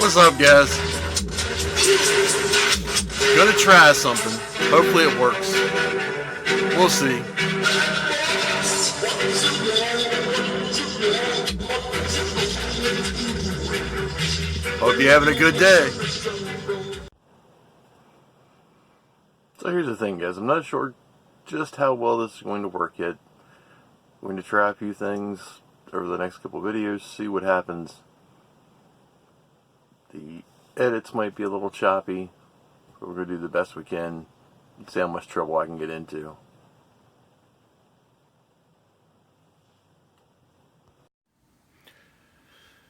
What's up, guys? Gonna try something. Hopefully it works. We'll see. Hope you're having a good day. So here's the thing, guys. I'm not sure just how well this is going to work yet. I'm going to try a few things over the next couple of videos, see what happens. The edits might be a little choppy, but we're going to do the best we can and see how much trouble I can get into.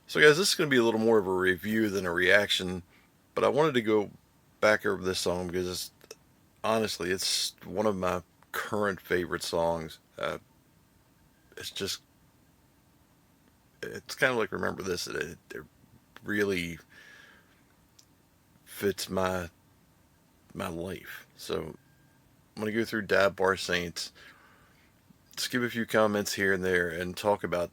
So guys, this is going to be a little more of a review than a reaction, but I wanted to go back over this song because honestly, it's one of my current favorite songs. It's kind of like Remember This. It really fits my life. So I'm going to go through Dab Bar Saints, just give a few comments here and there, and talk about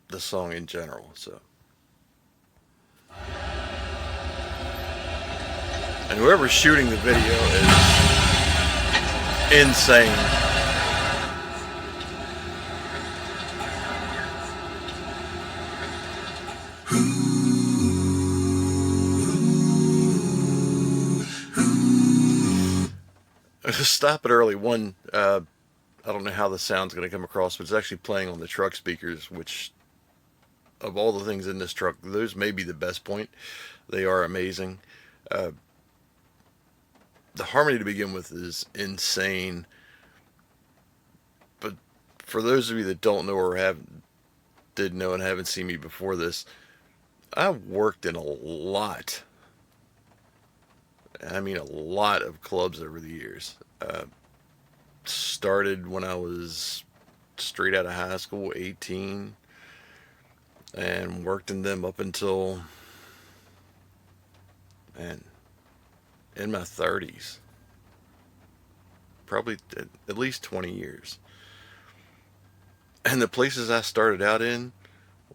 the song in general. So, and whoever's shooting the video is insane. Stop it early. One, I don't know how the sound's going to come across, but it's actually playing on the truck speakers, which, of all the things in this truck, those may be the best point. They are amazing. The harmony to begin with is insane. But for those of you that don't know or did know and haven't seen me before this, I worked in a lot. I mean a lot of clubs over the years. Started when I was straight out of high school, 18, and worked in them up until, man, in my 30s. Probably at least 20 years. And the places I started out in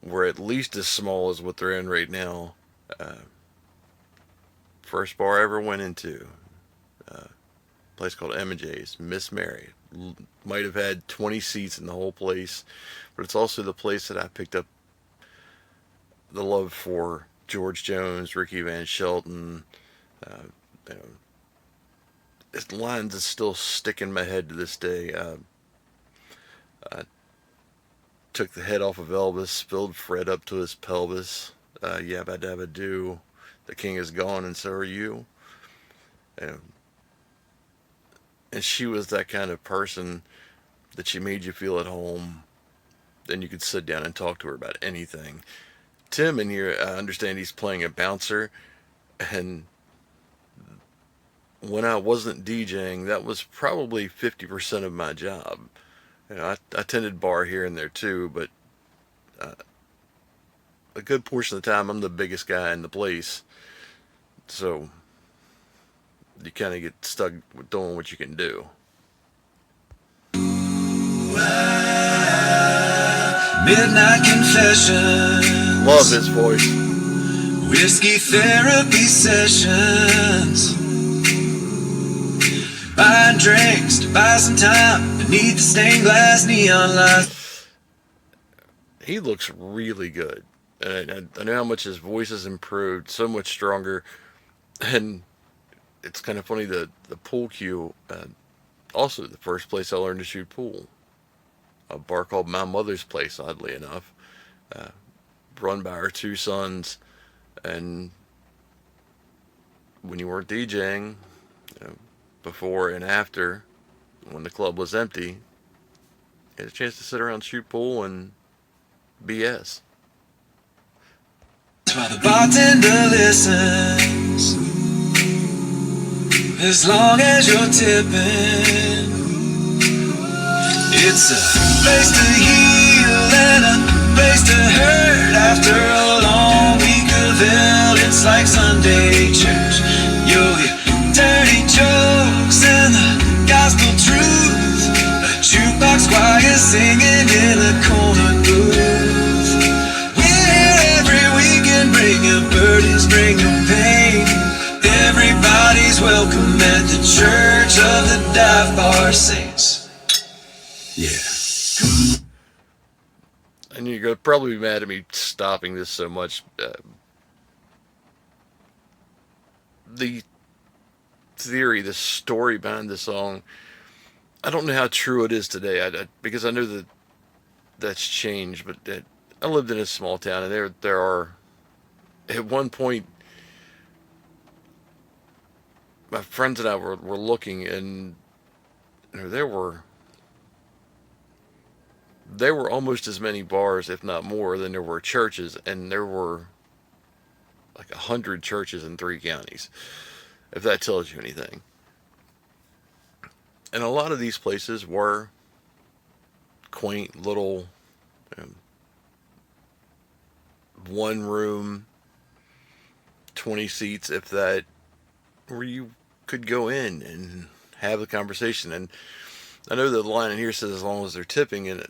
were at least as small as what they're in right now. First bar I ever went into, place called M&J's, Miss Mary. Might have had 20 seats in the whole place, but it's also the place that I picked up the love for George Jones, Ricky Van Shelton. This lines that still stick in my head to this day. I took the head off of Elvis, spilled Fred up to his pelvis. Yabba dabba doo. The king is gone and so are you. And she was that kind of person that she made you feel at home. Then you could sit down and talk to her about anything. Tim in here, I understand he's playing a bouncer. And when I wasn't DJing, that was probably 50% of my job. I tended bar here and there too, but a good portion of the time I'm the biggest guy in the place. So you kind of get stuck with doing what you can do. Midnight confessions. Love his voice. Whiskey therapy sessions. Buying drinks to buy some time beneath the stained glass neon lights. He looks really good. And I know how much his voice has improved, so much stronger. And it's kind of funny, the pool cue, also the first place I learned to shoot pool. A bar called My Mother's Place, oddly enough. Run by her two sons. And when you weren't DJing, before and after, when the club was empty, you had a chance to sit around, shoot pool, and BS. While the bartender listens, as long as you're tipping, it's a place to heal and a place to hurt. After a long week of hell, it's like Sunday church. You'll hear dirty jokes and the gospel truth. A jukebox choir singing in a corner booth. We're here every week and bring a bird his bring them pain. Everybody's welcome at the Church of the Dive Bar Saints. Yeah. And you're going to probably be mad at me stopping this so much. The theory, the story behind the song, I don't know how true it is today. Because I know that that's changed. But I lived in a small town, and there are, at one point, my friends and I were looking, and there were almost as many bars, if not more, than there were churches, and there were like 100 churches in 3 counties, if that tells you anything. And a lot of these places were quaint little, one room, 20 seats, if that, where you could go in and have a conversation. And I know the line in here says as long as they're tipping, and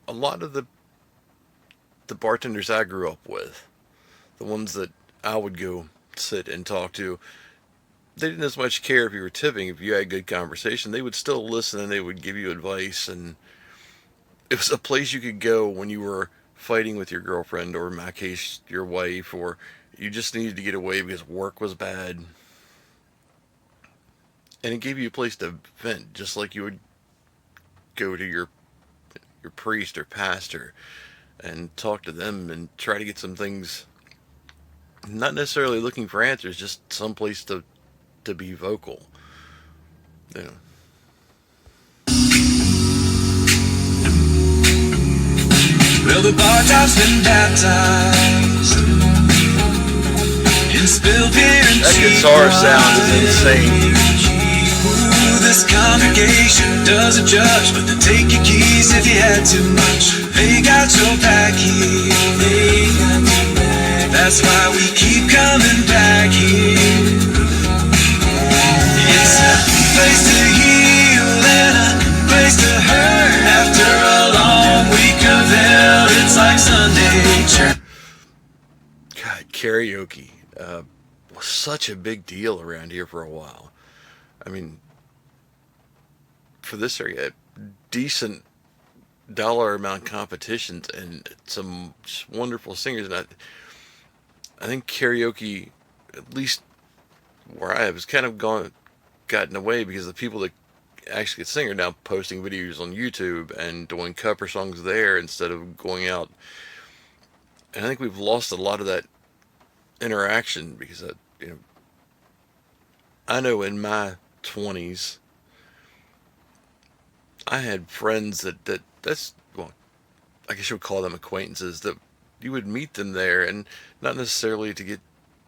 a lot of the bartenders I grew up with, the ones that I would go sit and talk to, they didn't as much care if you were tipping. If you had good conversation, they would still listen and they would give you advice. And it was a place you could go when you were fighting with your girlfriend, or in my case, your wife, or you just needed to get away because work was bad. And it gave you a place to vent, just like you would go to your priest or pastor and talk to them and try to get some things, not necessarily looking for answers, just some place to be vocal. Yeah. Well, the bar top's been baptized in spilled beer and That cheap guitar sound is insane. Ooh, this congregation doesn't judge, but they'll take your keys if you had too much. They got your back here. That's why we keep coming back here. It's a place to heal and a place to hurt. After a long week of hell, it's like Sunday church. God, karaoke was such a big deal around here for a while. I mean, for this area, decent dollar amount competitions and some wonderful singers. And I think karaoke, at least where I have, has kind of gotten away, because the people that actually sing are now posting videos on YouTube and doing cover songs there instead of going out. And I think we've lost a lot of that interaction, because I know in my 20s I had friends that's, well, I guess you would call them acquaintances, that you would meet them there, and not necessarily to get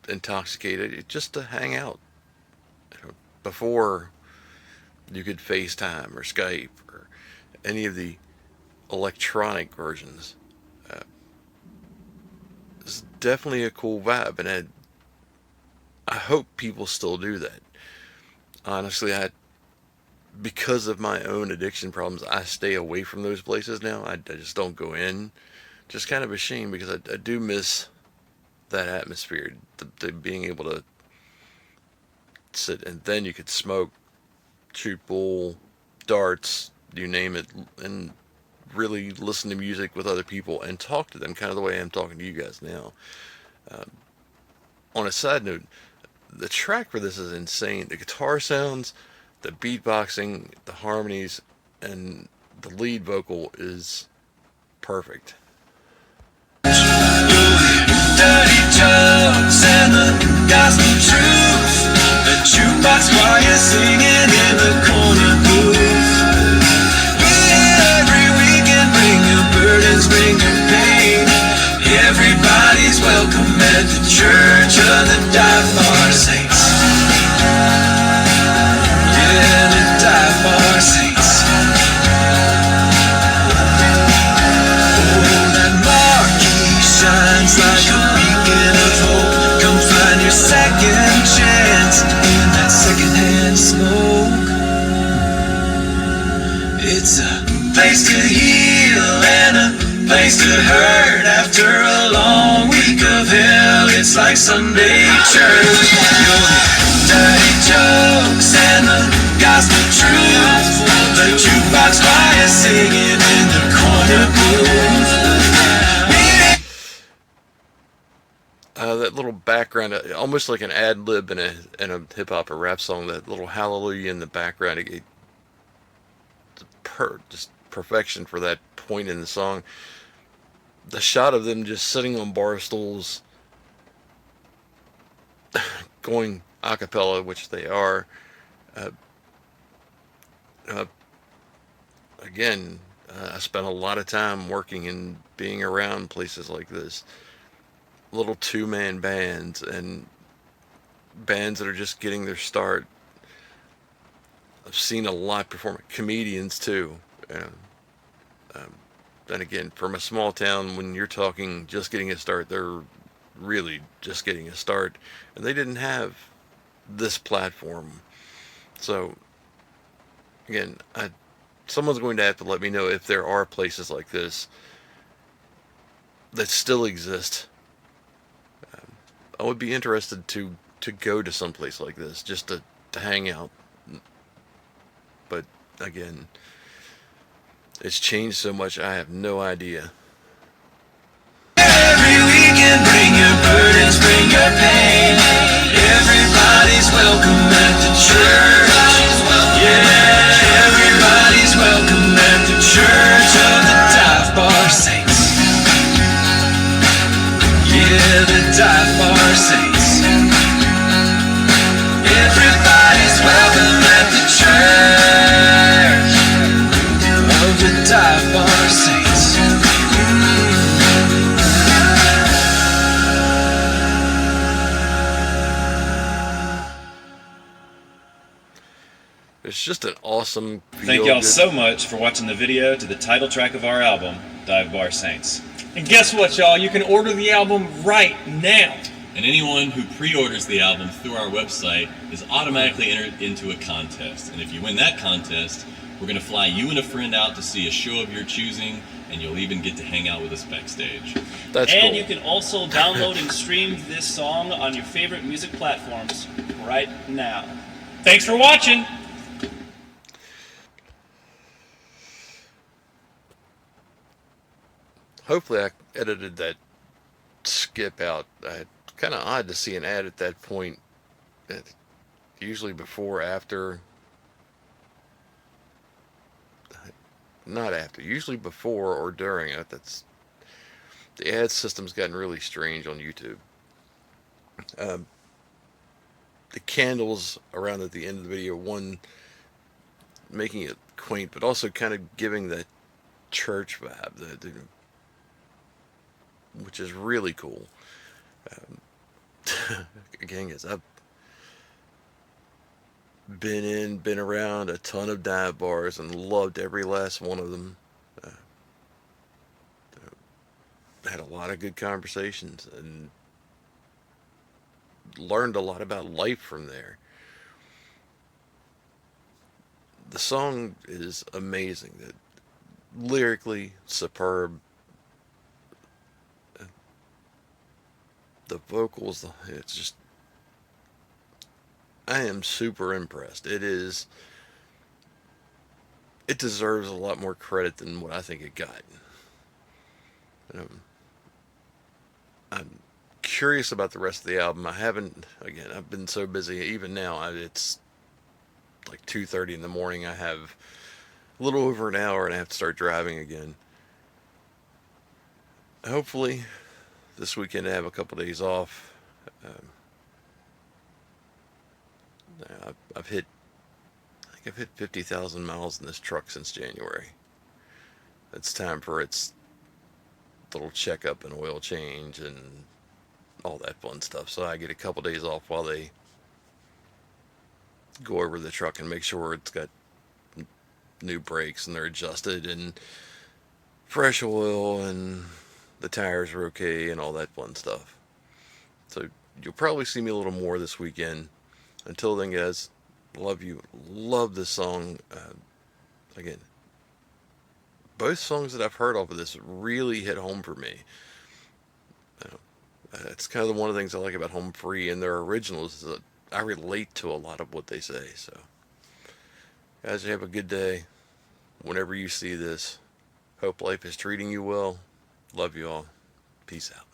intoxicated, just to hang out. Before you could FaceTime or Skype or any of the electronic versions. It's definitely a cool vibe, and I hope people still do that. Honestly, because of my own addiction problems, I stay away from those places now. I just don't go in. Just kind of a shame, because I do miss that atmosphere, the being able to sit, and then you could smoke, shoot pool, darts, you name it, and really listen to music with other people and talk to them, kind of the way I'm talking to you guys now. On a side note, the track for this is insane. The guitar sounds, the beatboxing, the harmonies, and the lead vocal is perfect. Dirty jokes and the gospel truth. The jukebox choir singing in the corner booth. Every weekend, bring your burdens, bring your pain. Everybody's welcome at the Church of the Dive Bar Saints. Yeah, the Dive Bar Saints. Oh, that marquee shines like a beacon of hope. Come find your second chance in that secondhand smoke. It's a place to heal and a place to hurt. After a long week of hell, it's it's like Sunday church. You'll hear dirty jokes and the gospel truth. The jukebox choir singing in the corner booth. That little background, almost like an ad lib in a hip hop or rap song. That little hallelujah in the background, just perfection for that point in the song. The shot of them just sitting on bar stools, going a cappella, which they are. Uh, uh, Again, I spent a lot of time working and being around places like this. Little two-man bands and bands that are just getting their start. I've seen a lot perform. Comedians too. Um, and again, from a small town, when you're talking just getting a start, they're really just getting a start, and they didn't have this platform. So again, someone's going to have to let me know if there are places like this that still exist. I would be interested to go to some place like this just to hang out. But again, it's changed so much, I have no idea. Every weekend, bring your burdens, bring your pain. Everybody's welcome at the church. Yeah, everybody's welcome at the church of the Dive Bar Saints. Yeah, the Dive Bar Saints. Everybody's welcome at the church of the Dive Bar Saints. It's just an awesome. Thank y'all so much for watching the video to the title track of our album, Dive Bar Saints. And guess what, y'all? You can order the album right now. And anyone who pre-orders the album through our website is automatically entered into a contest. And if you win that contest, we're going to fly you and a friend out to see a show of your choosing, and you'll even get to hang out with us backstage. That's and cool. You can also download and stream this song on your favorite music platforms right now. Thanks for watching. Hopefully I edited that skip out. Kind of odd to see an ad at that point. Usually before, after. Not after. Usually before or during. That's the ad system's gotten really strange on YouTube. The candles around at the end of the video, one making it quaint, but also kind of giving that church vibe, which is really cool. Again, as I've been around a ton of dive bars and loved every last one of them. Had a lot of good conversations and learned a lot about life from there. The song is amazing. Lyrically superb. The vocals, it's just, I am super impressed. It deserves a lot more credit than what I think it got. I'm curious about the rest of the album. I've been so busy. Even now, it's like 2:30 in the morning. I have a little over an hour and I have to start driving again. Hopefully this weekend I have a couple days off. I've hit 50,000 miles in this truck since January. It's time for its little checkup and oil change and all that fun stuff. So I get a couple days off while they go over the truck and make sure it's got new brakes and they're adjusted and fresh oil and the tires are okay and all that fun stuff. So you'll probably see me a little more this weekend. Until then, guys, love you. Love this song. Again, both songs that I've heard off of this really hit home for me. It's kind of one of the things I like about Home Free and their originals is that I relate to a lot of what they say. So, guys, you have a good day. Whenever you see this, hope life is treating you well. Love you all. Peace out.